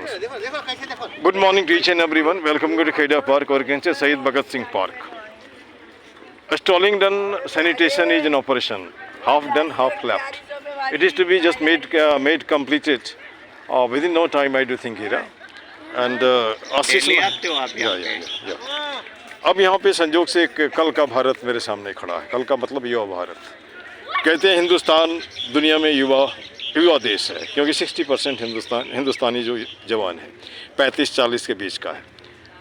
Good morning to each and everyone. Welcome to Khaida Park or can say Syed Bhagat Singh Park. A stalling done, sanitation is in operation. Half done, half left. It is to be just made completed within no time, I do think here. And अब यहाँ पे संजोग से कल का भारत मेरे सामने खड़ा है. कल का मतलब युवा भारत. कहते हैं हिंदुस्तान दुनिया में युवा देश है क्योंकि 60% हिंदुस्तानी जो जवान है 35-40 के बीच का है.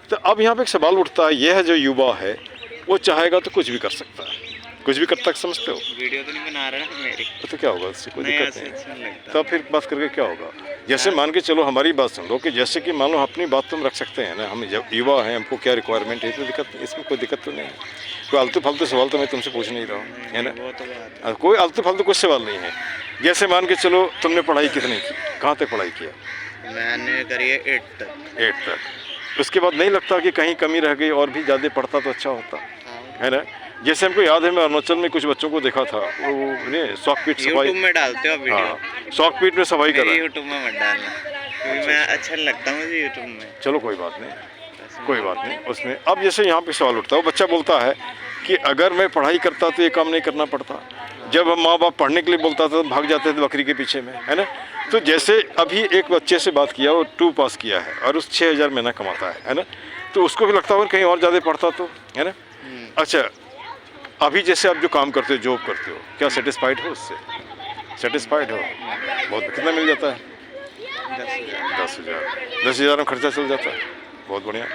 तो अब यहाँ पे एक सवाल उठता है, यह जो युवा है वो चाहेगा तो कुछ भी कर सकता है. कुछ भी करता है, समझते हो? वीडियो तो नहीं बना रहा ना मेरी. तो क्या होगा, इससे कोई दिक्कत नहीं. तो फिर बात करके क्या होगा? जैसे मान के चलो हमारी बात सुन लो कि जैसे कि मान लो अपनी बात तुम रख सकते हैं ना. हम जब युवा हैं, हमको क्या रिक्वायरमेंट है, तो दिक्कत इसमें कोई दिक्कत तो नहीं है. कोई आलतू फालतू सवाल तो मैं तुमसे पूछ नहीं रहा हूँ, है ना. कोई आलतू फालतू कुछ सवाल नहीं है. जैसे मान के चलो तुमने पढ़ाई कितनी की, कहाँ तक पढ़ाई किया? मैंने करी है 8 तक. उसके बाद नहीं लगता कि कहीं कमी रह गई और भी ज़्यादा पढ़ता तो अच्छा होता, है ना. जैसे हमको याद है, मैं अरुणाचल में कुछ बच्चों को देखा था, वो सॉकपीट सफाई यूट्यूब में डालते हो वीडियो. हाँ, सॉकपीट में सफाई कर रहा है. यूट्यूब में मत डालना क्योंकि मैं अच्छा लगता हूँ मुझे यूट्यूब में. चलो कोई बात नहीं, कोई बात नहीं उसमें. अब जैसे यहाँ पे सवाल उठता है, वो बच्चा बोलता है कि अगर मैं पढ़ाई करता तो ये काम नहीं करना पड़ता. जब हम माँ बाप पढ़ने के लिए बोलता था तो भाग जाते थे बकरी के पीछे में, है ना. तो जैसे अभी एक बच्चे से बात किया, वो 2 पास किया है और उस 6,000 महीना कमाता है ना. तो उसको भी लगता है कहीं और ज़्यादा पढ़ता तो, है ना. अच्छा, अभी जैसे आप जो काम करते हो, जॉब करते हो, क्या सेटिस्फाइड हो उससे? सेटिस्फाइड हो? बहुत. कितना मिल जाता है? 10,000 में खर्चा चल जाता है. बहुत बढ़िया.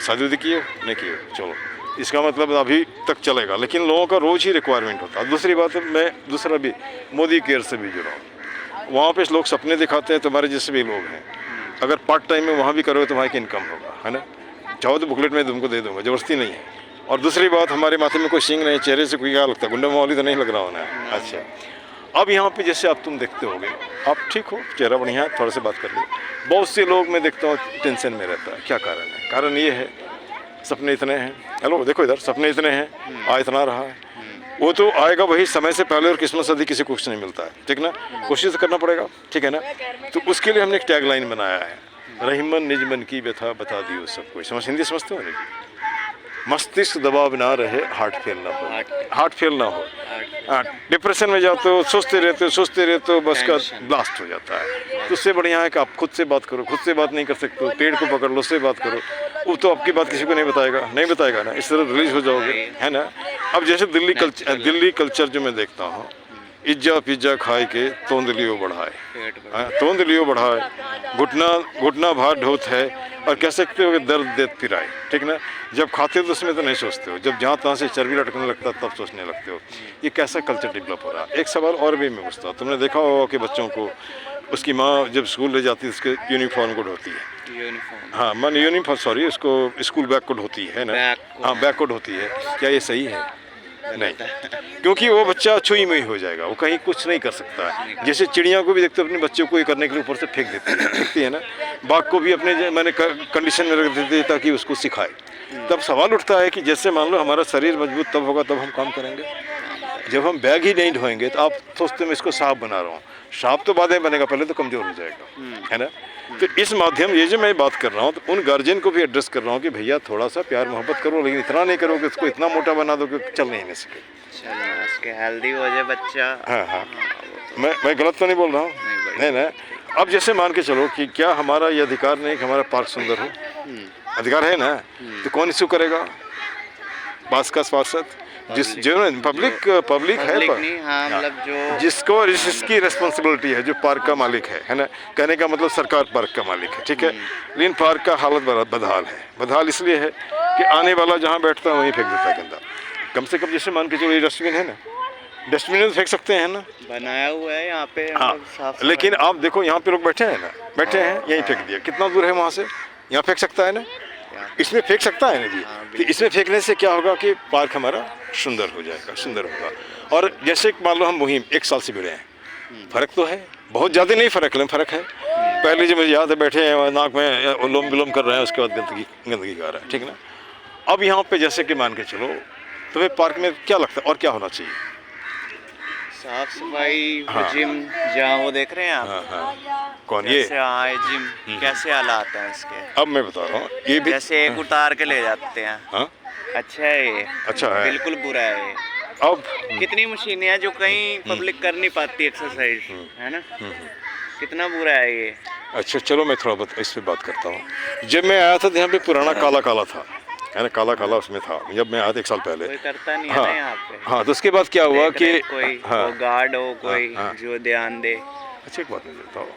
शादी किए नहीं किए, चलो इसका मतलब अभी तक चलेगा. लेकिन लोगों का रोज़ ही रिक्वायरमेंट होता है. दूसरी बात है, मैं दूसरा भी मोदी केयर से भी जुड़ा हूँ. वहाँ पे लोग सपने दिखाते हैं, तुम्हारे जैसे भी लोग हैं. अगर पार्ट टाइम में वहाँ भी करोगे तुम्हारी की इनकम होगा, है ना. चाहो तो बुकलेट में तुमको दे दूँगा, ज़बरदस्ती नहीं है. और दूसरी बात, हमारे माथे में कोई सिंग नहीं, चेहरे से कोई क्या लगता है, गुंडा माहौली तो नहीं लग रहा होना है. अच्छा, अब यहाँ पे जैसे आप तुम देखते होगे, आप ठीक हो, चेहरा बढ़िया है, थोड़ा से बात कर लो. बहुत से लोग मैं देखता हूँ टेंशन में रहता है. क्या कारण है? कारण ये है, सपने इतने हैं. हेलो देखो इधर, सपने इतने हैं, आ इतना रहा है. वो तो आएगा वही समय से पहले, और किस्मत से किसी को कुछ नहीं मिलता है, ठीक ना. कोशिश करना पड़ेगा, ठीक है ना. तो उसके लिए हमने एक टैगलाइन बनाया है, रहीमन निजमन की व्यथा बता दी वो सब कुछ. हिंदी समझते हो ना? मस्तिष्क दबाव ना रहे, हार्ट फेल ना हो. डिप्रेशन में जाते हो, सोचते रहते हो, बस का ब्लास्ट हो जाता है. तो उससे बढ़िया है कि आप खुद से बात करो. खुद से बात नहीं कर सकते हो, पेड़ को पकड़ लो, उससे बात करो. वो तो आपकी बात किसी को नहीं बताएगा ना. इस तरह रिलीज हो जाओगे, है ना. अब जैसे दिल्ली कल्चर जो मैं देखता हूँ, इज्जा पिज्जा खाए के तोंदलियो बढ़ाए, घुटना भार ढोत है, और कह सकते हो कि दर्द देत पिराए, ठीक ना. जब खाते हो तो उसमें तो नहीं सोचते हो, जब जहाँ तहाँ से चर्बी लटकने लगता है तब सोचने लगते हो. ये कैसा कल्चर डेवलप हो रहा है? एक सवाल और भी मैं पूछता हूँ, तुमने देखा होगा कि बच्चों को उसकी माँ जब स्कूल ले जाती है, उसके यूनिफॉर्म कोड होती है. हाँ, मान यूनिफॉर्म, सॉरी, उसको स्कूल बैग कोड होती है ना. हाँ, बैग कोड होती है. क्या ये सही है? नहीं, क्योंकि वो बच्चा छुई में ही हो जाएगा, वो कहीं कुछ नहीं कर सकता है. जैसे चिड़िया को भी देखते हो, अपने बच्चों को ये करने के लिए ऊपर से फेंक देती है ना. बाघ को भी अपने मैंने कंडीशन में रख देते ताकि उसको सिखाए. तब सवाल उठता है कि जैसे मान लो हमारा शरीर मजबूत तब होगा तब हम काम करेंगे. जब हम बैग ही नहीं ढोएंगे तो आप सोचते मैं इसको साफ बना रहा हूँ. साफ तो बाद में बनेगा, पहले तो कमज़ोर हो जाएगा, है ना. तो इस माध्यम ये जो मैं बात कर रहा हूँ, तो उन गार्जियन को भी एड्रेस कर रहा हूँ कि भैया थोड़ा सा प्यार मोहब्बत करो, लेकिन इतना नहीं करो कि उसको इतना मोटा बना दो कि चल नहीं सके. उसके हेल्दी हो जाए बच्चा. हाँ, मैं गलत तो नहीं बोल रहा हूँ, नहीं ना. अब जैसे मान के चलो कि क्या हमारा ये अधिकार नहीं कि हमारा पार्क सुंदर हो? अधिकार है ना. तो कौन इशू करेगा? पास का पार्षद, जो पब्लिक है, मतलब जो जिसकी रिस्पॉन्सिबिलिटी है, जो पार्क का मालिक है ना. कहने का मतलब सरकार पार्क का मालिक है, ठीक है. लेकिन पार्क का हालत बदहाल है. बदहाल इसलिए है कि आने वाला जहाँ बैठता है वहीं फेंक देता है गंदा. कम से कम जैसे मान के चलो ये डस्टबिन है ना, डस्टबिन में फेंक सकते हैं ना, बनाया हुआ है यहाँ पे. हाँ, लेकिन आप देखो यहाँ पे लोग बैठे हैं ना, यहीं फेंक दिया. कितना दूर है वहाँ से? यहाँ फेंक सकता है ना, इसमें फेंक सकता है ना जी. तो इसमें फेंकने से क्या होगा कि पार्क हमारा सुंदर हो जाएगा, सुंदर होगा. और जैसे मान लो हम मुहिम 1 साल से जुड़े हैं, फ़र्क तो है, बहुत ज़्यादा नहीं फ़र्क है. पहले जो मुझे याद है, बैठे हैं नाक में उलोम विलोम कर रहे हैं, उसके बाद गंदगी कर रहा है, ठीक ना. अब यहाँ पे जैसे कि मान के चलो, तुम्हें पार्क में क्या लगता है और क्या होना चाहिए? साफ सफाई, हाँ। जिम जहाँ वो देख रहे हैं आप, हाँ हाँ कौन ये? कैसे आए जिम, कैसे हालात हैं इसके। अब मैं बता रहा हूँ ये भी जैसे एक उतार के ले जाते हैं। हाँ अच्छा है ये, अच्छा है। बिल्कुल बुरा है ये। अब कितनी मशीनें हैं जो कहीं पब्लिक कर नहीं पाती एक्सरसाइज, है ना। कितना बुरा है ये। अच्छा चलो मैं थोड़ा बहुत इस पे बात करता हूँ। जब मैं आया था तो यहाँ पे पुराना काला काला था, है ना, काला काला उसमें था जब मैं आया था 1 साल पहले। कोई करता नहीं है हाँ ना यहाँ पे। हाँ तो उसके बाद क्या हुआ देख कि रहे कोई हाँ वो गार्ड हो, कोई हाँ। जो ध्यान दे। अच्छा एक बात मैं बताओ,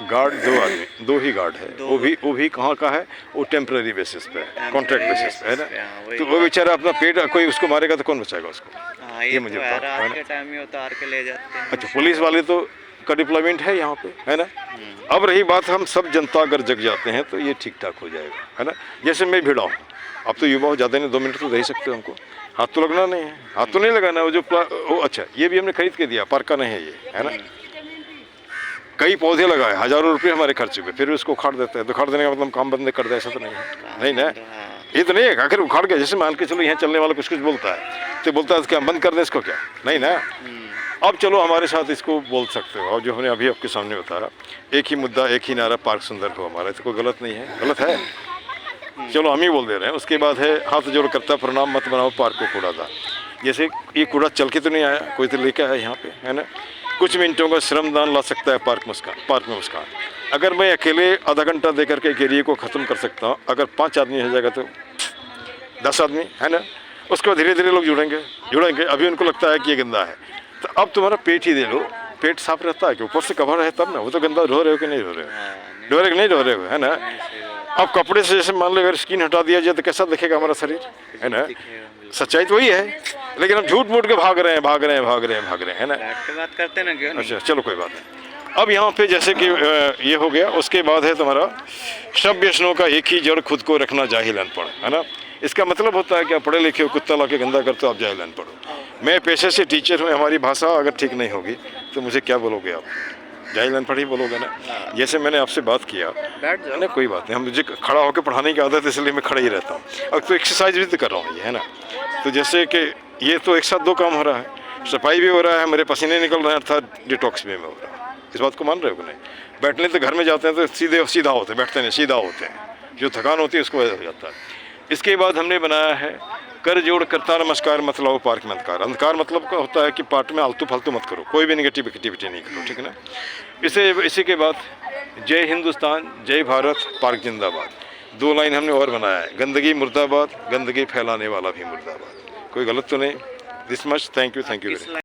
गार्ड 2 आदमी, 2 ही गार्ड है, दो। वो भी कहाँ का है, वो टेम्पररी बेसिस पे है, कॉन्ट्रैक्ट बेसिस पे है basis पे, हाँ, ना। वही। तो वो बेचारा अपना पेट कोई उसको मारेगा तो कौन बचाएगा उसको? हाँ ये ये मुझे तो है, बताओ, है रात ना? के टाइम में उतार के ले जाते हैं। अच्छा पुलिस वाले तो का डिप्लॉयमेंट है यहाँ पे, है ना। अब रही बात, हम सब जनता अगर जग जाते हैं तो ये ठीक ठाक हो जाएगा, है ना। जैसे मैं भिड़ा हूँ, अब तो युवा हो, ज़्यादा नहीं 2 मिनट तो रह सकते हो हमको, हाथ तो लगना नहीं है, हाथ तो नहीं लगाना है। वो जो वो अच्छा ये भी हमने खरीद के दिया, पार्क का नहीं है ये, है ना। कई पौधे लगाए, हज़ारों रुपये हमारे खर्च हुए, फिर उसको उखाड़ देते हैं। तो उखाड़ देने का मतलब काम बंद कर दे, ऐसा तो नहीं है, नहीं ना। हाँ। ये तो नहीं है आखिर उखाड़ के, जैसे मान के चलो यहाँ चलने वाला कुछ कुछ बोलता है तो बोलता है क्या बंद कर दे इसको, क्या नहीं ना। अब चलो हमारे साथ इसको बोल सकते हो, और जो हमने अभी आपके सामने बताया, एक ही मुद्दा एक ही नारा, पार्क सुंदर हो हमारा, तो कोई गलत नहीं है, गलत है चलो हम ही बोल दे रहे हैं। उसके बाद है हाथ जोड़ करता प्रणाम मत बनाओ पार्क को कूड़ादान। जैसे ये कूड़ा चल के तो नहीं आया, कोई तो लेके आया यहाँ पे, है ना। कुछ मिनटों का श्रमदान ला सकता है पार्क में मुस्कान। अगर मैं अकेले आधा घंटा दे करके एक एरिए को ख़त्म कर सकता हूँ, अगर 5 आदमी हो जाएगा तो 10 आदमी, है ना। उसके बाद धीरे धीरे लोग जुड़ेंगे। अभी उनको लगता है कि ये गंदा है, तो अब तुम्हारा पेट ही दे लो, पेट साफ रहता है कि ऊपर से कवर है तब ना। वो तो गंदा ढो रहे हो कि नहीं ढो रहे हो, ढो रहे कि नहीं ढो रहे हो, है ना। अब कपड़े से जैसे मान लो अगर स्किन हटा दिया जाए तो कैसा दिखेगा हमारा शरीर, है ना। सच्चाई तो वही है, लेकिन हम झूठ मूठ के भाग रहे हैं, है ना। बैठ के बात करते ना, क्यों नहीं। अच्छा चलो कोई बात नहीं। अब यहाँ पे जैसे कि ये हो गया, उसके बाद है तुम्हारा सब व्यसनों का एक ही जड़, खुद को रखना जाहिल अनपढ़, है ना। इसका मतलब होता है कि आप पढ़े लिखे हो, कुत्ता ला के गंदा करते हो, आप जाहिल अनपढ़ हो। मैं पेशे से टीचर हूँ, हमारी भाषा अगर ठीक नहीं होगी तो मुझे क्या बोलोगे आप, जाहिल अनपढ़ ही बोलोगे ना। जैसे मैंने आपसे बात किया, बैठ जाओ ना कोई बात नहीं, हम मुझे खड़ा होकर पढ़ाने की आदत है, इसलिए मैं खड़ा ही रहता हूँ। अब तो एक्सरसाइज भी तो कर रहा हूँ ये, है ना। तो जैसे कि ये तो एक साथ 2 काम हो रहा है, सफाई भी हो रहा है, मेरे पसीने निकल रहे हैं, अर्थात डिटॉक्स भी में हो रहा है। इस बात को मान रहे हो कि नहीं? बैठने तो घर में जाते हैं तो सीधा होते हैं, बैठते नहीं सीधा होते हैं, जो थकान होती है उसको हो जाता है। इसके बाद हमने बनाया है कर जोड़ करता नमस्कार मत लाओ पार्क में अंधकार। अंधकार मतलब का होता है कि पार्क में आलतू फालतू मत करो, कोई भी नेगेटिव एक्टिविटी नहीं करो, ठीक है ना। इसी के बाद जय हिंदुस्तान जय भारत पार्क जिंदाबाद, 2 लाइन हमने और बनाया है, गंदगी मुर्दाबाद, गंदगी फैलाने वाला भी मुर्दाबाद। कोई गलत तो नहीं। This much, thank you very much.